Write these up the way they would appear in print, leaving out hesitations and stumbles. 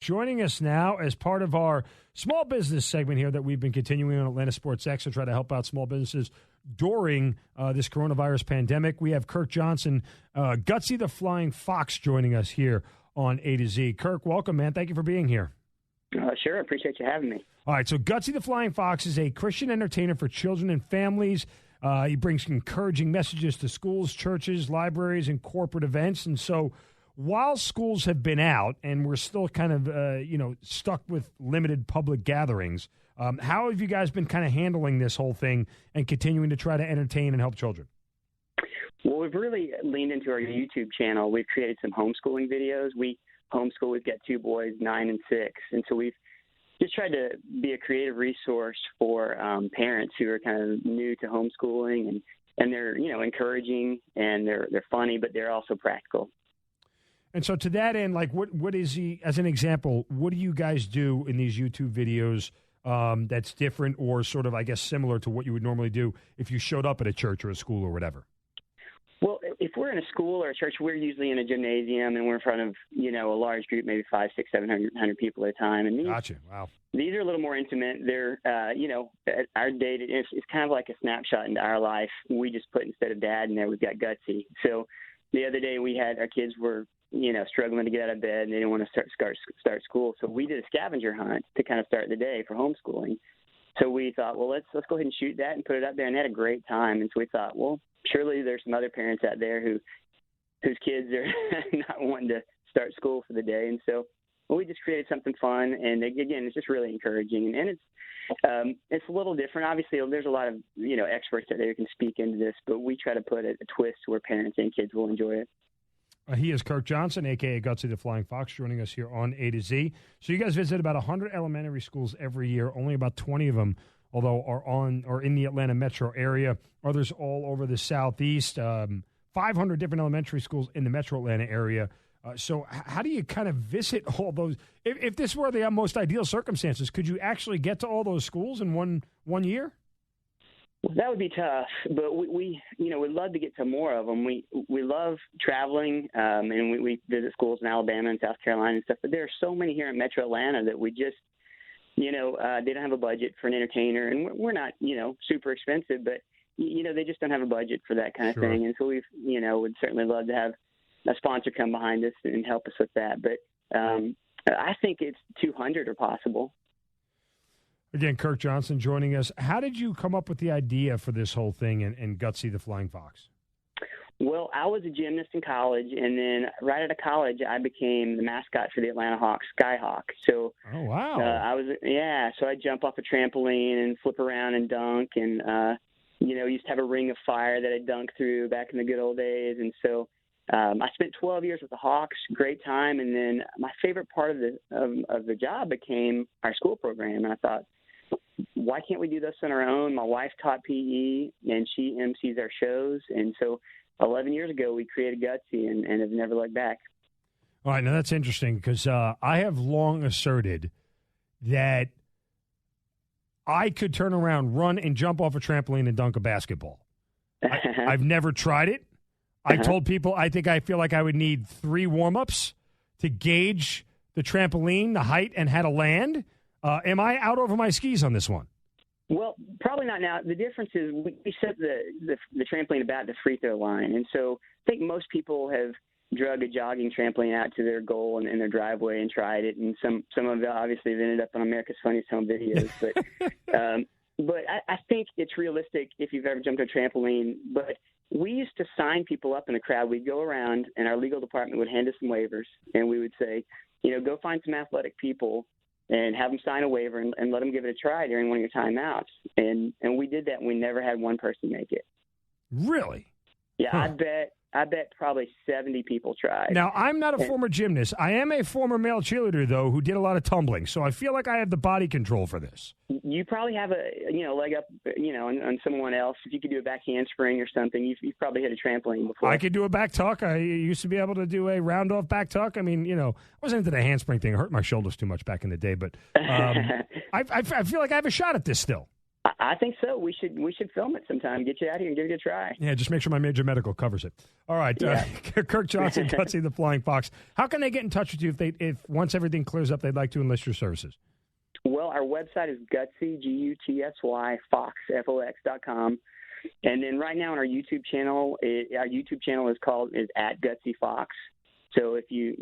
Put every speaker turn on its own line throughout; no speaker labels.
joining us now as part of our small business segment here that we've been continuing on Atlanta Sports X to try to help out small businesses during this coronavirus pandemic. We have Kirk Johnson, Gutsy the Flying Fox, joining us here on A to Z. Kirk, welcome, man. Thank you for being here.
Sure. I appreciate you having me.
All right, so Gutsy the Flying Fox is a Christian entertainer for children and families. He brings encouraging messages to schools, churches, libraries, and corporate events. And so while schools have been out and we're still kind of, stuck with limited public gatherings, how have you guys been kind of handling this whole thing and continuing to try to entertain and help children?
Well, we've really leaned into our YouTube channel. We've created some homeschooling videos. We homeschool. We've got 2 boys, 9 and 6. And so we've just tried to be a creative resource for parents who are kind of new to homeschooling, and they're, encouraging, and they're funny, but they're also practical.
And so to that end, like what is he, as an example, what do you guys do in these YouTube videos that's different or sort of, I guess, similar to what you would normally do if you showed up at a church or a school or whatever?
Well, if we're in a school or a church, we're usually in a gymnasium, and we're in front of, a large group, maybe 500, 600, 700 people at a time. And
Gotcha. Wow.
These are a little more intimate. They're, our day, it's kind of like a snapshot into our life. We just put, instead of dad in there, we've got Gutsy. So the other day we had, our kids were, struggling to get out of bed, and they didn't want to start school. So we did a scavenger hunt to kind of start the day for homeschooling. So we thought, well, let's go ahead and shoot that and put it up there, and they had a great time. And so we thought, well, surely there's some other parents out there whose kids are not wanting to start school for the day. And so we just created something fun, and again, it's just really encouraging. And it's a little different. Obviously, there's a lot of experts out there who can speak into this, but we try to put a twist where parents and kids will enjoy it.
He is Kirk Johnson, a.k.a. Gutsy the Flying Fox, joining us here on A to Z. So you guys visit about 100 elementary schools every year. Only about 20 of them, although, are in the Atlanta metro area. Others all over the southeast. 500 different elementary schools in the metro Atlanta area. So how do you kind of visit all those? If this were the most ideal circumstances, could you actually get to all those schools in one year?
Well, that would be tough, but we'd love to get to more of them. We love traveling, and we visit schools in Alabama and South Carolina and stuff. But there are so many here in Metro Atlanta that we just, they don't have a budget for an entertainer, and we're not, super expensive, but they just don't have a budget for that kind of thing. And so we've, would certainly love to have a sponsor come behind us and help us with that. But I think it's 200 are possible.
Again, Kirk Johnson joining us. How did you come up with the idea for this whole thing and Gutsy the Flying Fox?
Well, I was a gymnast in college, and then right out of college, I became the mascot for the Atlanta Hawks, Skyhawk. So,
oh wow,
So I jump off a trampoline and flip around and dunk, and used to have a ring of fire that I dunked through back in the good old days, and so. I spent 12 years with the Hawks, great time, and then my favorite part of the job became our school program. And I thought, why can't we do this on our own? My wife taught PE, and she MCs our shows, and so 11 years ago we created Gutsy, and have never looked back.
All right, now that's interesting because I have long asserted that I could turn around, run, and jump off a trampoline and dunk a basketball. I've never tried it. I told people I feel like I would need 3 warm-ups to gauge the trampoline, the height, and how to land. Am I out over my skis on this one?
Well, probably not now. The difference is we set the trampoline about the free throw line, and so I think most people have drug a jogging trampoline out to their goal in their driveway and tried it, and some of it obviously have ended up on America's Funniest Home Videos. But I think it's realistic if you've ever jumped a trampoline. But we used to sign people up in the crowd. We'd go around, and our legal department would hand us some waivers, and we would say, go find some athletic people and have them sign a waiver and let them give it a try during one of your timeouts. And we did that, and we never had one person make it.
Really?
Yeah, huh. I bet probably 70 people tried.
Now, I'm not a former gymnast. I am a former male cheerleader, though, who did a lot of tumbling. So I feel like I have the body control for this.
You probably have a leg up, on someone else. If you could do a back handspring or something, you've probably hit a trampoline before.
I could do a back tuck. I used to be able to do a round off back tuck. I mean, I wasn't into the handspring thing. It hurt my shoulders too much back in the day. But I feel like I have a shot at this still.
I think so. We should film it sometime. Get you out here and give it a try.
Yeah, just make sure my major medical covers it. All right,
Yeah.
Kirk Johnson, Gutsy the Flying Fox. How can they get in touch with you if once everything clears up, they'd like to enlist your services?
Well, our website is Gutsy, Gutsy, Fox, FOX.com. And then right now on our YouTube channel, is at Gutsy Fox. So if you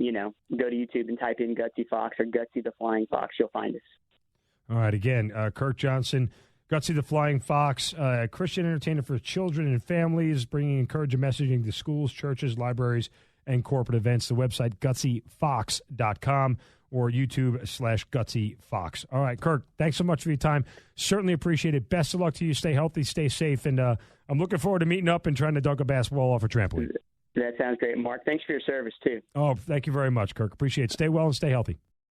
go to YouTube and type in Gutsy Fox or Gutsy the Flying Fox, you'll find us.
All right, again, Kirk Johnson, Gutsy the Flying Fox, Christian entertainer for children and families, bringing encouraging messaging to schools, churches, libraries, and corporate events. The website, GutsyFox.com. or YouTube/Gutsy Fox. All right, Kirk, thanks so much for your time. Certainly appreciate it. Best of luck to you. Stay healthy, stay safe, and I'm looking forward to meeting up and trying to dunk a basketball off a trampoline.
That sounds great, Mark. Thanks for your service, too.
Oh, thank you very much, Kirk. Appreciate it. Stay well and stay healthy.